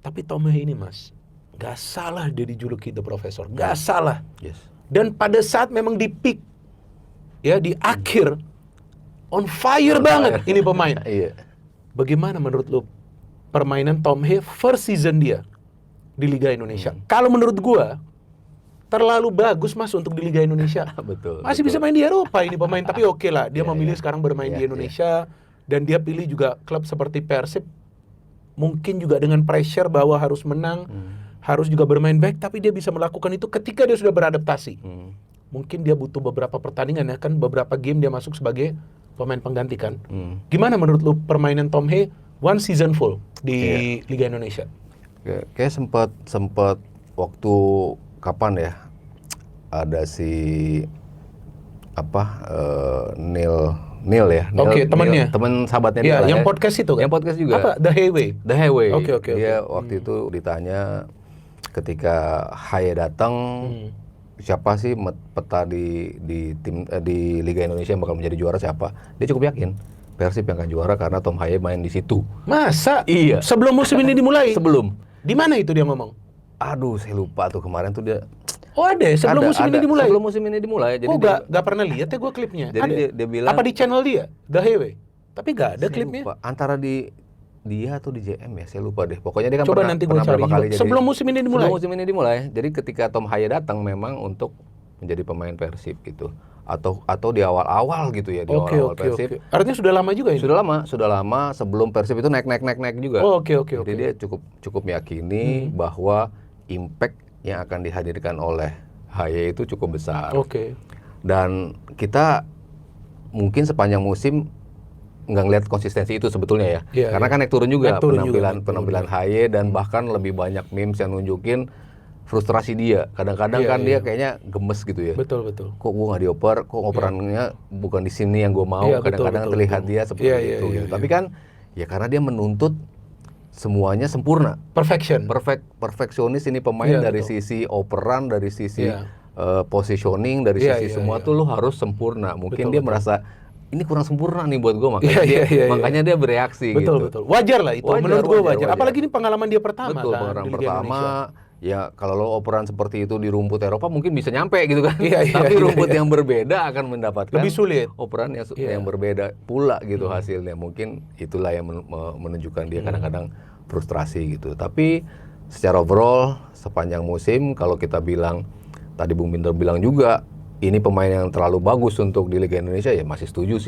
Tapi Tom Haye ini Mas, gak salah dia dijuluki The Professor, gak salah. Yes. Dan pada saat memang di peak, ya di akhir, on fire banget ini pemain. Iya. Bagaimana menurut lu permainan Tom Haye first season dia di Liga Indonesia? Kalau menurut gua terlalu bagus Mas untuk di Liga Indonesia. Betul. Masih bisa main di Eropa ini pemain, tapi oke lah. Dia Iya, memilih iya. sekarang bermain Iya, di Indonesia dan dia pilih juga klub seperti Persib. Mungkin juga dengan pressure bahwa harus menang, harus juga bermain baik, tapi dia bisa melakukan itu ketika dia sudah beradaptasi. Mungkin dia butuh beberapa pertandingan ya kan, beberapa game dia masuk sebagai pemain pengganti kan. Gimana menurut lu permainan Tom Haye one season full di Liga Indonesia? Kayak sempat waktu kapan ya, ada si Neil ya. Oke, temennya. Temen sahabatnya Iya, dia lah yang ya. podcast itu kan? Yang podcast juga. Apa? The Haye Way? The Haye Way. Oke. Dia waktu itu ditanya ketika Haye datang, siapa sih peta di tim di Liga Indonesia yang bakal menjadi juara siapa? Dia cukup yakin Persib yang akan juara karena Tom Haye main di situ. Masa? Iya. Sebelum musim ini dimulai? Sebelum. Di mana itu dia ngomong? Aduh, saya lupa tuh kemarin tuh dia. Oh ada ya? Sebelum musim ini dimulai? Sebelum musim ini dimulai. Jadi Oh gak pernah lihat ya gue klipnya. Jadi ada? dia bilang. Apa di channel dia? The Haye Way? Tapi gak ada klipnya. Lupa. Antara di dia atau di JM ya, saya lupa deh. Pokoknya dia kan Coba nanti gue cari berapa kali jadi. sebelum musim ini dimulai? Sebelum musim ini dimulai. Jadi ketika Tom Haye datang memang untuk menjadi pemain Persib gitu. Atau di awal-awal gitu ya, di awal-awal Persib. Artinya sudah lama juga ini? Sudah lama sebelum Persib itu naik juga. Oke. Jadi dia cukup meyakini bahwa impact yang akan dihadirkan oleh Haye itu cukup besar. Oke. Dan kita mungkin sepanjang musim nggak ngeliat konsistensi itu sebetulnya ya. Karena kan naik turun juga penampilan Haye dan bahkan lebih banyak memes yang nunjukin frustrasi dia. Kadang-kadang dia kayaknya gemes gitu ya. Betul. Kok gue nggak dioper, kok ngoperannya bukan di sini yang gue mau. Kadang-kadang terlihat dia seperti itu. Gitu. Tapi kan ya karena dia menuntut semuanya sempurna. Perfeksionis ini pemain dari sisi operan, dari sisi positioning, dari sisi semua tuh lu harus sempurna. Mungkin dia merasa ini kurang sempurna nih buat gue, makanya dia bereaksi gitu. Betul. Wajar lah itu, menurut gue wajar. Apalagi ini pengalaman dia pertama. Betul, kan, pengalaman di Liga pertama. Indonesia. Ya kalau lo operan seperti itu di rumput Eropa mungkin bisa nyampe gitu kan. Tapi rumput yang berbeda akan mendapatkan lebih sulit. Operan yang berbeda pula gitu hasilnya. Mungkin itulah yang menunjukkan dia kadang-kadang frustrasi gitu. Tapi secara overall sepanjang musim kalau kita bilang, tadi Bung Binder bilang juga ini pemain yang terlalu bagus untuk di Liga Indonesia, ya masih setuju sih.